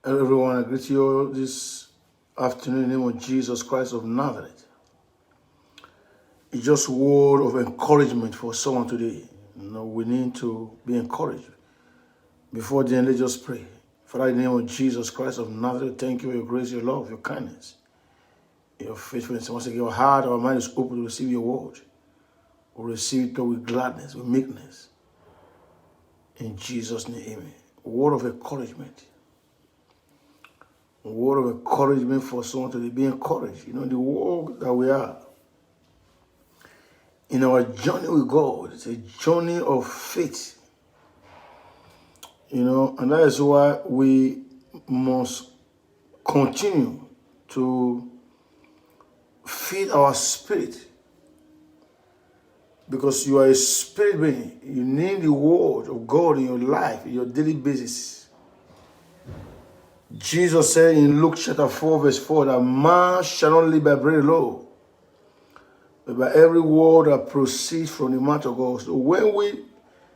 Hello everyone, I greet you all this afternoon in the name of Jesus Christ of Nazareth. It's just a word of encouragement for someone today. We need to be encouraged. Before then, let's just pray. Father, in the name of Jesus Christ of Nazareth, thank you for your grace, your love, your kindness, your faithfulness. Once again, your heart, our mind is open to receive your word. We'll receive it with gladness, with meekness. In Jesus' name, amen. A word of encouragement. A word of encouragement for someone to be encouraged. The walk that we are in our journey with God, it's a journey of faith. And that is why we must continue to feed our spirit. Because you are a spirit being. You need the word of God in your life, in your daily basis. Jesus said in Luke chapter 4, verse 4, that man shall not live by bread alone, but by every word that proceeds from the mouth of God. So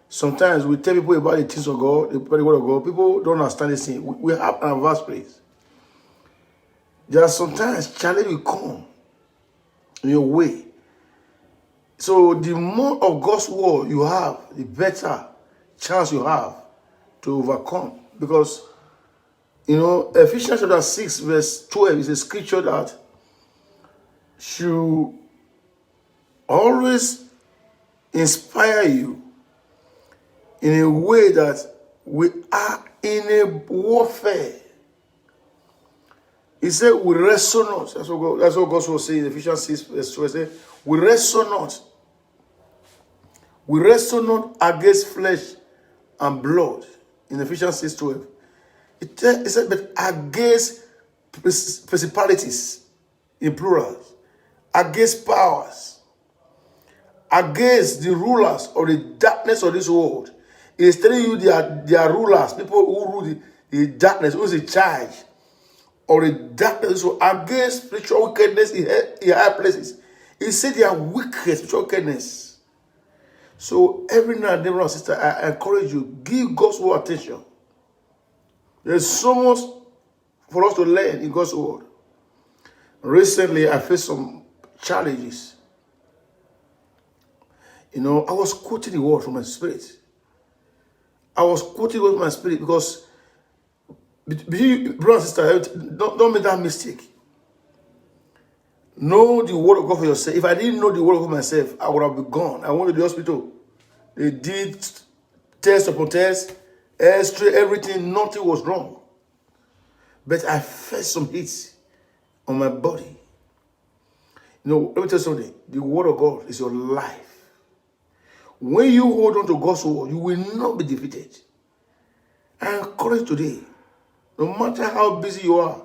sometimes we tell people about the things of God, about the word of God, people don't understand this thing. We have an adversaries. There are sometimes challenge will come in your way. So the more of God's word you have, the better chance you have to overcome. Because Ephesians chapter 6, verse 12 is a scripture that should always inspire you in a way that we are in a warfare. He said, we wrestle not. That's what God was saying in Ephesians 6, verse 12. He said, we wrestle not. We wrestle not against flesh and blood. In Ephesians 6, 12. It said, but against principalities, in plural, against powers, against the rulers of the darkness of this world. It is telling you they are rulers, people who rule the darkness, who is in charge of the darkness, so against spiritual wickedness in high places. He said they are wicked, spiritual wickedness. So every now and then, brother and sister, I encourage you, give God's word attention. There's so much for us to learn in God's word. Recently, I faced some challenges. I was quoting the word from my spirit. I was quoting the word from my spirit because, brother and sister, don't make that mistake. Know the word of God for yourself. If I didn't know the word of God for myself, I would have been gone. I went to the hospital. They did test upon test, X-ray, everything, nothing was wrong. But I felt some hits on my body. Let me tell you something. The word of God is your life. When you hold on to God's word, you will not be defeated. I encourage today, no matter how busy you are,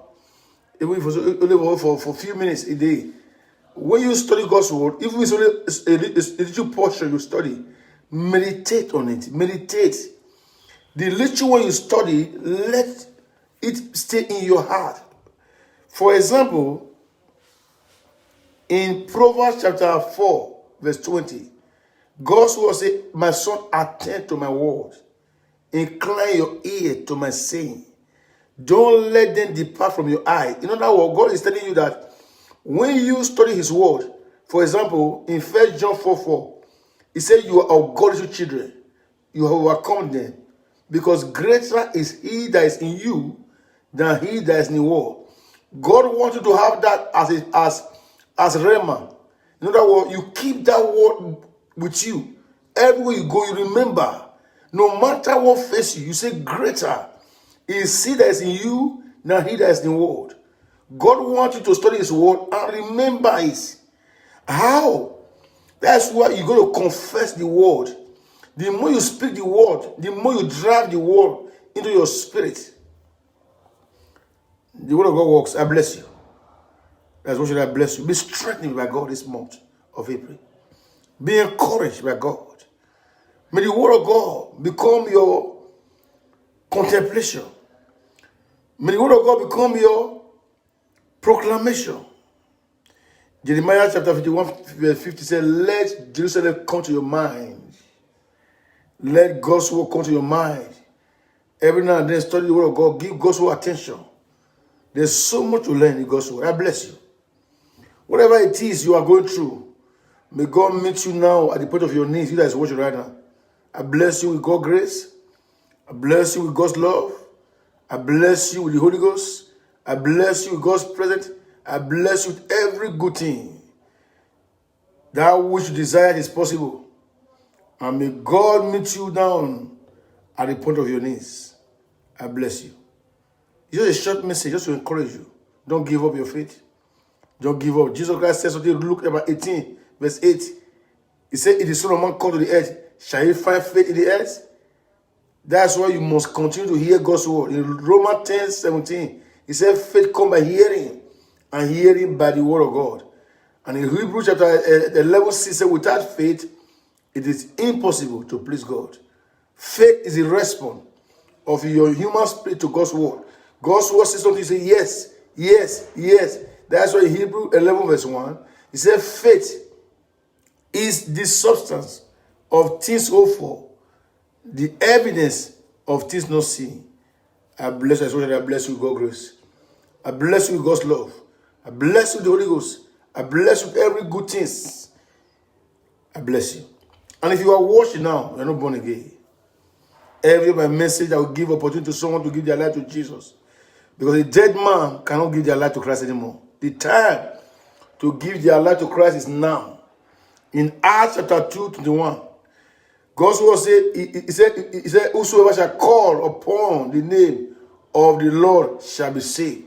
even if it's for a few minutes a day, when you study God's word, even if it's only a little portion you study, meditate on it. Meditate. The little one you study, let it stay in your heart. For example, in Proverbs chapter 4, verse 20, God's word says, my son, attend to my word. Incline your ear to my saying. Don't let them depart from your eye. In other words, God is telling you that when you study his word, for example, in 1 John 4:4, he said, you are of God's children. You have overcome them. Because greater is he that is in you than he that is in the world. God wants you to have that as Rhema. In other words, you keep that word with you. Everywhere you go, you remember. No matter what faces you, you say greater is he that is in you than he that is in the world. God wants you to study his word and remember it. How? That's why you're going to confess the word. The more you speak the word, the more you drive the word into your spirit. The word of God works. I bless you. That's what should I bless you. Be strengthened by God this month of April. Be encouraged by God. May the word of God become your contemplation. May the word of God become your proclamation. Jeremiah chapter 51, verse 50 says, let Jerusalem come to your mind. Let God's word come to your mind. Every now and then study the word of God. Give God's word attention. There's so much to learn in God's word. I bless you. Whatever it is you are going through, may God meet you now at the point of your knees. You guys watching right now. I bless you with God's grace. I bless you with God's love. I bless you with the Holy Ghost. I bless you with God's presence. I bless you with every good thing. That which you desire is possible. And may God meet you down at the point of your knees. I bless you. It's just a short message just to encourage you. Don't give up your faith. Don't give up. Jesus Christ says something, Luke about 18, verse 8. He said, if the Son of Man come to the earth, shall he find faith in the earth? That's why you must continue to hear God's word. In Romans 10, 17, he said, faith comes by hearing, and hearing by the word of God. And in Hebrews chapter 11, 6 said, without faith, it is impossible to please God. Faith is a response of your human spirit to God's word. God's word says something, you say, yes, yes, yes. That's why in Hebrews 11, verse 1, he said, faith is the substance of things hoped for, the evidence of things not seen. I bless you, I bless you with God's grace. I bless you with God's love. I bless you with the Holy Ghost. I bless you with every good thing. I bless you. And if you are watching now, you are not born again. Every my message I will give opportunity to someone to give their life to Jesus. Because a dead man cannot give their life to Christ anymore. The time to give their life to Christ is now. In Acts chapter 2:21, God's word said, he said, whosoever shall call upon the name of the Lord shall be saved.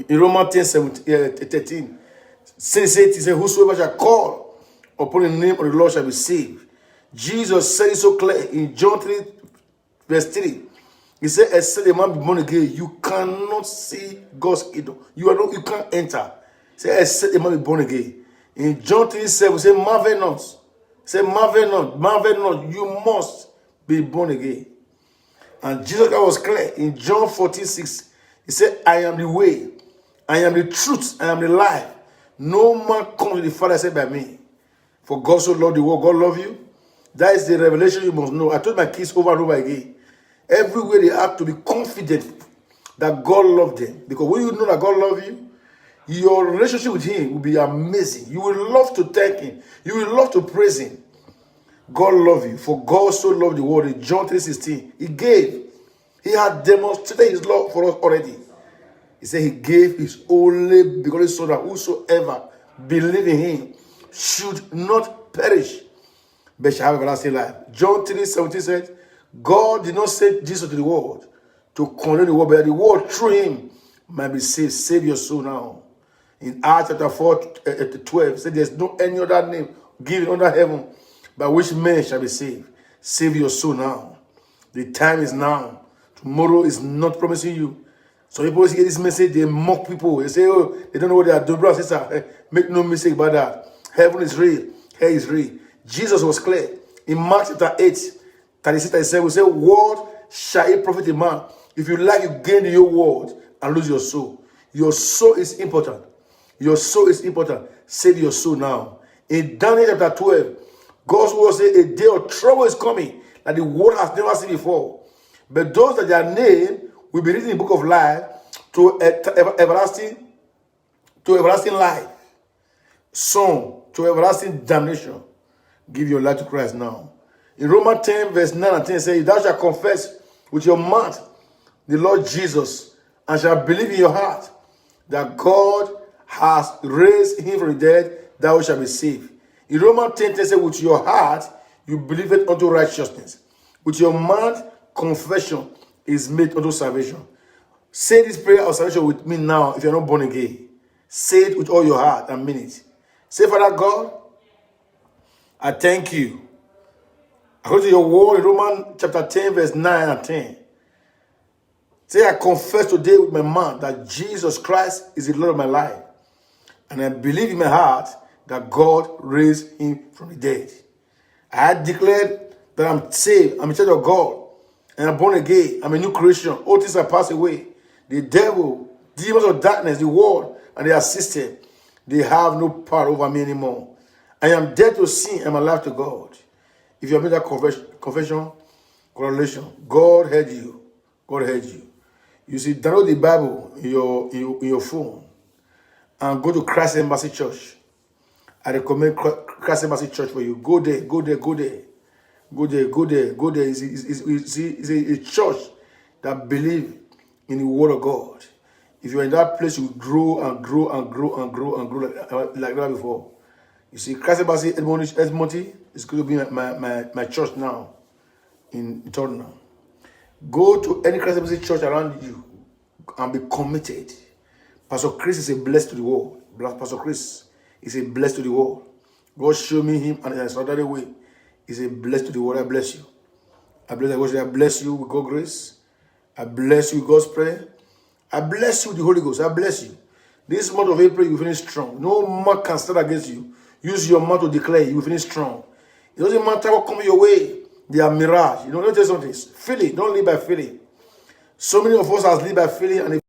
In Romans 10:13, he said, whosoever shall call upon the name of the Lord shall be saved. Jesus said it so clear in John 3, verse 3. He said, except a man be born again, you cannot see God's kingdom. You can't enter. He said, except a man be born again. In John 3, 7, he said, marvel not. He said, marvel not. You must be born again. And Jesus Christ was clear in John 14:6. He said, I am the way, I am the truth, I am the life. No man comes to the Father except by me. For God so loved the world, God love you. That is the revelation you must know. I told my kids over and over again. Everywhere they have to be confident that God loved them. Because when you know that God loves you, your relationship with Him will be amazing. You will love to thank Him. You will love to praise Him. God loves you. For God so loved the world. In John 3:16, He gave. He had demonstrated His love for us already. He said He gave His only begotten Son, that whosoever believe in Him should not perish, but shall have everlasting life. John 3:17 said, God did not send Jesus to the world to condemn the world, but the world through Him might be saved. Save your soul now. In Acts chapter 4:12, it said there's no any other name given under heaven by which men shall be saved. Save your soul now. The time is now. Tomorrow is not promising you. Some people get this message, they mock people. They say, oh, they don't know what they are doing. Brother, sister, make no mistake about that. Heaven is real. Hell is real. Jesus was clear. In Mark chapter 8:36-37, we say, what shall it profit a man if you like you gain the whole world and lose your soul? Your soul is important. Your soul is important. Save your soul now. In Daniel chapter 12, God's word says a day of trouble is coming that the world has never seen before. But those that their name will be written in the book of life to everlasting life. Some to everlasting damnation. Give your life to Christ now. In Romans 10, verse 9 and 10, it says, thou shalt confess with your mouth the Lord Jesus, and shall believe in your heart that God has raised him from the dead, thou shalt be saved. In Romans 10, it says, with your heart you believe it unto righteousness. With your mouth, confession is made unto salvation. Say this prayer of salvation with me now if you're not born again. Say it with all your heart and mean it. Say, Father God, I thank you. According to your word in Romans chapter 10, verse 9 and 10. Say, I confess today with my mouth that Jesus Christ is the Lord of my life. And I believe in my heart that God raised him from the dead. I declared that I'm saved, I'm a child of God, and I'm born again. I'm a new creation. All things have passed away. The devil, demons of darkness, the world, and their system, they have no power over me anymore. I am dead to sin and I'm alive to God. If you have made that confession, Congratulations. God heard you. God heard you. You see, download the Bible in your phone and go to Christ Embassy Church. I recommend Christ Embassy Church for you. Go there, go there, go there. Go there, go there, go there. It's a church that believes in the word of God. If you're in that place, you grow and grow and grow and grow and grow like that before. You see, Christ Embassy Edmonton is going to be my church now in Tottenham. Go to any Christ Embassy church around you and be committed. Pastor Chris is a blessed to the world. Pastor Chris is a blessed to the world. God showed me him and in another way. He's a blessed to the world. I bless you. I bless you with God's grace. I bless you with God's prayer. I bless you with the Holy Ghost. I bless you. This month of April, you finish strong. No man can stand against you. Use your mouth to declare you will finish strong. It doesn't matter what comes your way. They are mirage. You know, let me tell you something. Feel it. Don't live by feeling. So many of us have lived by feeling and